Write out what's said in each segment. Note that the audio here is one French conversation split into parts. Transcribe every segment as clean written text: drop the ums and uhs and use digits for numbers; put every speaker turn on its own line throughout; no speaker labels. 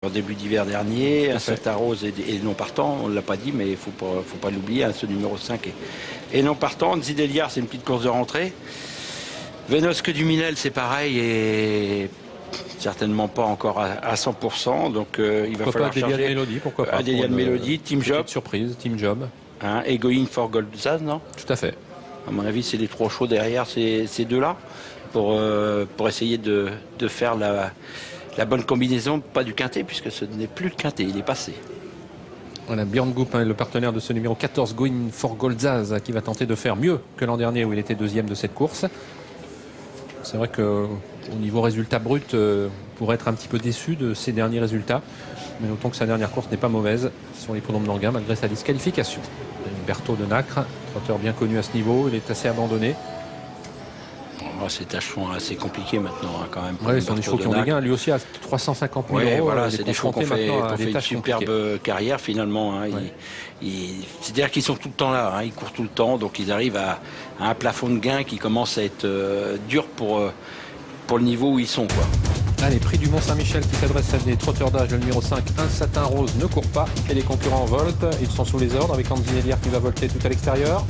en début d'hiver dernier. Un Santa Rose et non partant, on ne l'a pas dit, mais il ne faut pas l'oublier, ce numéro 5 et non partant. Anzi Deliar, c'est une petite course de rentrée. Venosque du Minel, c'est pareil, et certainement pas encore à 100%, donc il va falloir charger.
Adélia de Mélodie, pourquoi pas.
Adélia de Mélodie, Team Job.
Surprise, Team Job.
Et Going for Goldzaz, non?
Tout à fait.
À mon avis, c'est les trois chauds derrière ces deux-là, pour essayer de faire la bonne combinaison, pas du quintet, puisque ce n'est plus le quintet, il est passé.
Voilà, Björn Goop, le partenaire de ce numéro 14, Going for Goldzaz, qui va tenter de faire mieux que l'an dernier où il était deuxième de cette course. C'est vrai qu'au niveau résultat brut, on pourrait être un petit peu déçu de ses derniers résultats. Mais notons que sa dernière course n'est pas mauvaise sur les l'hippodrome d'Anguin malgré sa disqualification. Berthaud de Nacre, trotteur bien connu à ce niveau, il est assez abandonné.
Ces tâches sont assez compliquées maintenant, quand même.
Oui, ce sont des chevaux qui ont des gains. Lui aussi à 350 000 euros.
Voilà, c'est des chevaux qui ont fait une superbe carrière finalement. C'est-à-dire qu'ils sont tout le temps là, ils courent tout le temps, donc ils arrivent à un plafond de gain qui commence à être dur pour le niveau où ils sont, quoi.
Allez, prix du Mont-Saint-Michel qui s'adresse à des trotteurs d'âge. Le numéro 5, un satin rose, ne court pas. Et les concurrents voltent. Ils sont sous les ordres avec Anzi Deliar qui va volter tout à l'extérieur.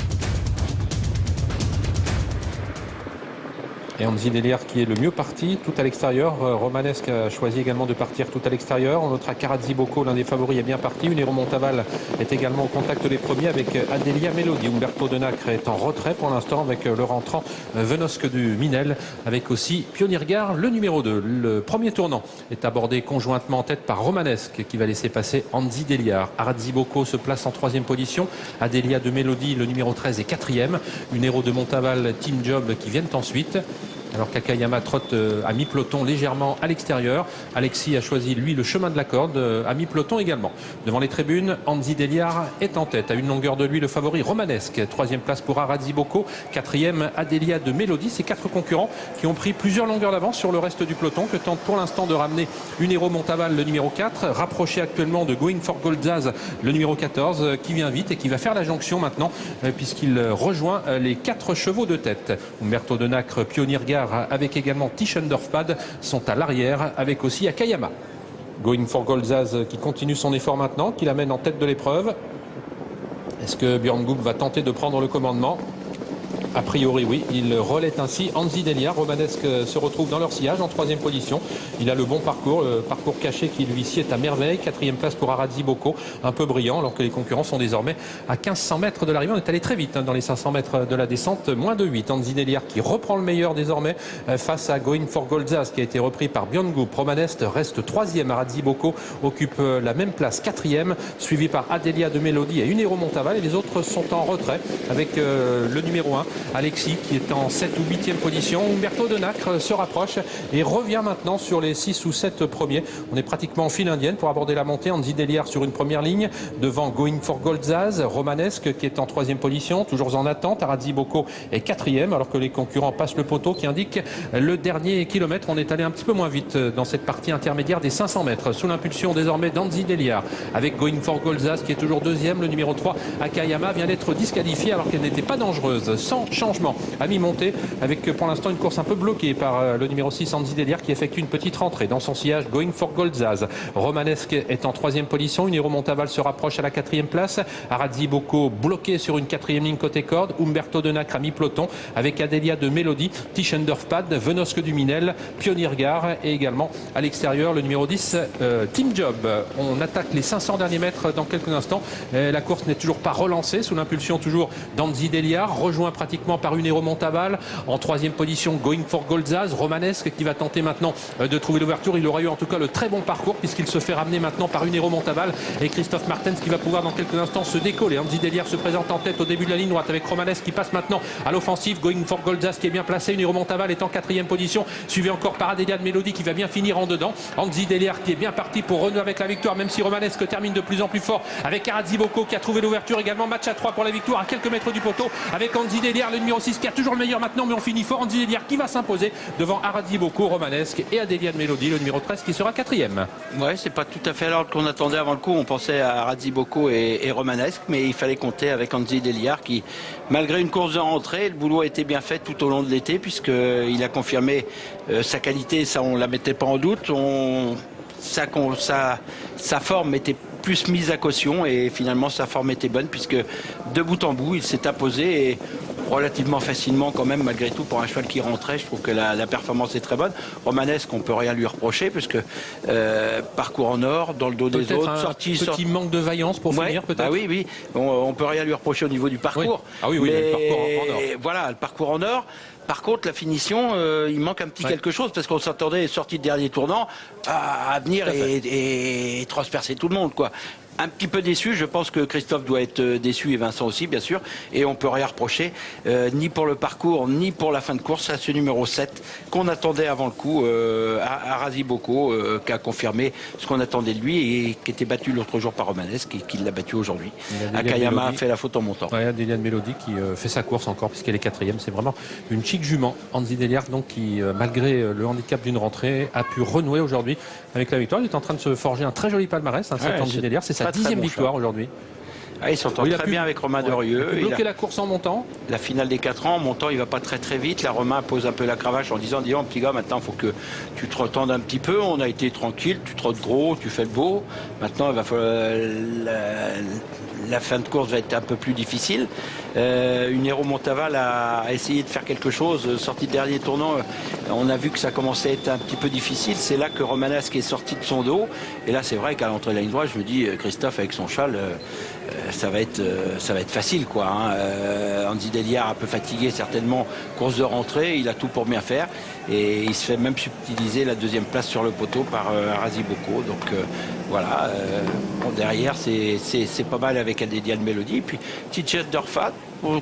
Et Anzi Deliar qui est le mieux parti, tout à l'extérieur. Romanesque a choisi également de partir tout à l'extérieur. On notera Carazzi Bocco, l'un des favoris, est bien parti. Unero Montaval est également au contact des premiers avec Adélia Mélodie. Umberto de Nacre est en retrait pour l'instant avec le rentrant Venosque du Minel, avec aussi Pionirgard, le numéro 2. Le premier tournant est abordé conjointement en tête par Romanesque qui va laisser passer Anzi Deliar. Carazzi Bocco se place en troisième position. Adélia de Mélodie, le numéro 13, est quatrième. Unero de Montaval, Team Job qui viennent ensuite. Alors Kakayama trotte à mi-peloton légèrement à l'extérieur. Alexis a choisi lui le chemin de la corde à mi-peloton également. Devant les tribunes, Anzi Deliar est en tête. À une longueur de lui, le favori Romanesque. Troisième place pour Carazzi Bocco. Quatrième, Adélia de Mélodie. Ces quatre concurrents qui ont pris plusieurs longueurs d'avance sur le reste du peloton, que tente pour l'instant de ramener Unero Montaval, le numéro 4, rapproché actuellement de Going for Goldzaz, le numéro 14, qui vient vite et qui va faire la jonction maintenant, puisqu'il rejoint les quatre chevaux de tête. Umberto de Nacre, Pionirgard, avec également Tischendorf-Pad sont à l'arrière, avec aussi Akayama. Going for Goldzaz qui continue son effort maintenant, qui l'amène en tête de l'épreuve. Est-ce que Björn Goop va tenter de prendre le commandement? A priori, oui. Il relaie ainsi Anzi Deliar. Romanesque se retrouve dans leur sillage en troisième position. Il a le bon parcours, le parcours caché qui lui sied à merveille. Quatrième place pour Carazzi Bocco, un peu brillant, alors que les concurrents sont désormais à 1500 mètres de l'arrivée. On est allé très vite dans les 500 mètres de la descente, moins de 8. Anzi Deliar qui reprend le meilleur désormais face à Going for Goldzaz qui a été repris par Björn Goop. Romanesque reste troisième. Carazzi Bocco occupe la même place, quatrième, suivi par Adélia de Mélodie et Unero Montaval. Et les autres sont en retrait avec le numéro 1. Alexis qui est en 7 ou 8e position. Umberto de Nacre se rapproche et revient maintenant sur les 6 ou 7 premiers. On est pratiquement en file indienne pour aborder la montée. Anzi Deliar sur une première ligne devant Going for Goldzaz. Romanesque qui est en 3e position, toujours en attente. Carazzi Bocco est 4e alors que les concurrents passent le poteau qui indique le dernier kilomètre. On est allé un petit peu moins vite dans cette partie intermédiaire des 500 mètres sous l'impulsion désormais d'Anzi Deliar avec Going for Goldzaz qui est toujours 2e. Le numéro 3, Akayama, vient d'être disqualifiée alors qu'elle n'était pas dangereuse. Sans changement à mi-montée avec pour l'instant une course un peu bloquée par le numéro 6 Anzi Deliar qui effectue une petite rentrée dans son sillage. Going for Goldzaz. Romanesque est en 3e position. Unero Montaval se rapproche à la 4e place. Carazzi Bocco bloqué sur une 4e ligne côté corde. Umberto de Nacre à mi-peloton avec Adélia de Mélodie, Tischendorf-Pad, Venosque du Minel, Pionirgard et également à l'extérieur le numéro 10 Team Job. On attaque les 500 derniers mètres dans quelques instants. La course n'est toujours pas relancée sous l'impulsion toujours d'Anzi Deliar, rejoint pratiquement par Unero Montaval. En 3e position, Going for Goldzaz. Romanesque qui va tenter maintenant de trouver l'ouverture. Il aura eu en tout cas le très bon parcours puisqu'il se fait ramener maintenant par Unero Montaval et Christophe Martens qui va pouvoir dans quelques instants se décoller. Anzi Deliar se présente en tête au début de la ligne droite avec Romanesque qui passe maintenant à l'offensive. Going for Goldzaz qui est bien placé. Unero Montaval est en 4e position, suivi encore par Adélia de Mélodie qui va bien finir en dedans. Anzi Deliar qui est bien parti pour renouer avec la victoire, même si Romanesque termine de plus en plus fort avec Carazzi Bocco qui a trouvé l'ouverture également. Match à 3 pour la victoire à quelques mètres du poteau avec Anzi Deliar, le numéro 6 qui a toujours le meilleur maintenant, mais on finit fort. Anzi Deliar qui va s'imposer devant Carazzi Bocco, Romanesque et Adélia de Mélodie, le numéro 13 qui sera 4e.
Ouais, c'est pas tout à fait l'ordre qu'on attendait avant le coup. On pensait à Carazzi Bocco et Romanesque, mais il fallait compter avec Anzi Deliar qui, malgré une course de rentrée, le boulot a été bien fait tout au long de l'été puisqu'il a confirmé sa qualité, ça on la mettait pas en doute. sa forme était plus mise à caution et finalement sa forme était bonne puisque de bout en bout il s'est imposé et relativement facilement quand même malgré tout pour un cheval qui rentrait. Je trouve que la performance est très bonne. Romanesque, on peut rien lui reprocher puisque parcours en or dans le dos des autres,
petit manque de vaillance pour finir peut-être.
Ah oui, on peut rien lui reprocher au niveau du parcours.
Oui. Ah oui, mais le parcours en or.
Voilà, le parcours en or. Par contre, la finition, il manque un petit quelque chose parce qu'on s'attendait, sorti de dernier tournant, à venir et transpercer tout le monde, quoi. Un petit peu déçu, je pense que Christophe doit être déçu et Vincent aussi, bien sûr, et on peut rien reprocher, ni pour le parcours, ni pour la fin de course, à ce numéro 7 qu'on attendait avant le coup, à Razzi Bocco, qui a confirmé ce qu'on attendait de lui et qui était battu l'autre jour par Romanesque et qui l'a battu aujourd'hui. Akayama a fait la faute en montant.
Ouais, Adélia Mélodie qui fait sa course encore puisqu'elle est 4e. C'est vraiment une chic jument, Anzi Deliart, donc qui, malgré le handicap d'une rentrée, a pu renouer aujourd'hui avec la victoire. Il est en train de se forger un très joli palmarès, cet Anzi Deliart. C'est sa 10e victoire aujourd'hui.
Ah, il s'entend très bien avec Romain Derieux.
Il a bloqué la course en montant.
La finale des 4 ans, en montant, il va pas très vite. Là, Romain pose un peu la cravache en disant, dis-donc, petit gars, maintenant, il faut que tu te retendes un petit peu. On a été tranquille, tu trottes gros, tu fais le beau. Maintenant, il va falloir... La fin de course va être un peu plus difficile. Unero Montaval a essayé de faire quelque chose. Sorti de dernier tournant, on a vu que ça commençait à être un petit peu difficile. C'est là que Romanesque est sorti de son dos. Et là, c'est vrai qu'à l'entrée de la ligne droite, je me dis, Christophe, avec son châle, ça va être facile, quoi. Anzi Deliart un peu fatigué, certainement. Course de rentrée, il a tout pour bien faire. Et il se fait même subtiliser la 2e place sur le poteau par Razzi Bocco. Donc voilà. Bon, derrière, c'est pas mal avec Adélia Mélodie. Puis Tichès Dorfat,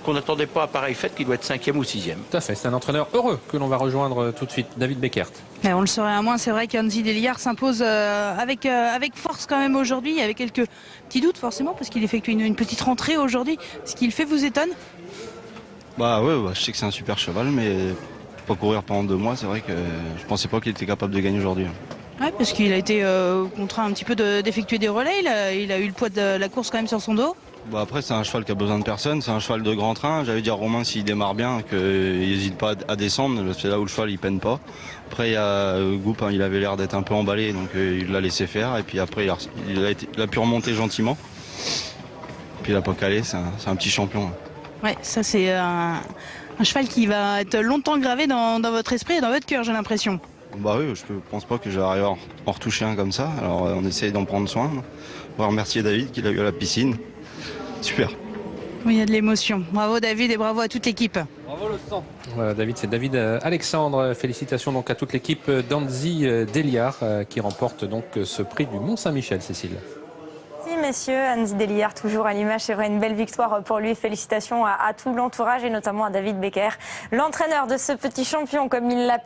qu'on n'attendait pas à pareille fête, qui doit être 5e ou 6e.
Tout à fait, c'est un entraîneur heureux que l'on va rejoindre tout de suite, David Beckert.
On le saurait à moins, c'est vrai qu'Anzi Deliart s'impose avec force quand même aujourd'hui, avec quelques petits doutes forcément, parce qu'il effectue une petite rentrée aujourd'hui. Ce qu'il fait vous étonne?
Bah ouais, je sais que c'est un super cheval, mais pas courir pendant 2 mois, c'est vrai que je pensais pas qu'il était capable de gagner aujourd'hui.
Ouais, parce qu'il a été contraint un petit peu d'effectuer des relais, il a eu le poids de la course quand même sur son dos.
Bah après, c'est un cheval qui a besoin de personne, c'est un cheval de grand train. J'allais dire Romain, s'il démarre bien, qu'il n'hésite pas à descendre, c'est là où le cheval il peine pas. Après, il y a Goup, il avait l'air d'être un peu emballé, donc il l'a laissé faire. Et puis après, il a pu remonter gentiment. Puis il n'a pas calé, c'est un petit champion.
Ouais, ça c'est un cheval qui va être longtemps gravé dans votre esprit et dans votre cœur, j'ai l'impression.
Bah oui, je pense pas que j'arrive à en retoucher un comme ça. Alors on essaye d'en prendre soin. On va remercier David qui l'a eu à la piscine. Super.
Oui, il y a de l'émotion. Bravo David et bravo à toute l'équipe.
Bravo le sang. Voilà, David, c'est David Alexandre. Félicitations donc à toute l'équipe d'Anzi Deliart qui remporte donc ce prix du Mont-Saint-Michel, Cécile.
Merci messieurs, Anzi Deliart toujours à l'image, c'est vrai une belle victoire pour lui. Félicitations à tout l'entourage et notamment à David Beckert, l'entraîneur de ce petit champion comme il l'appelle.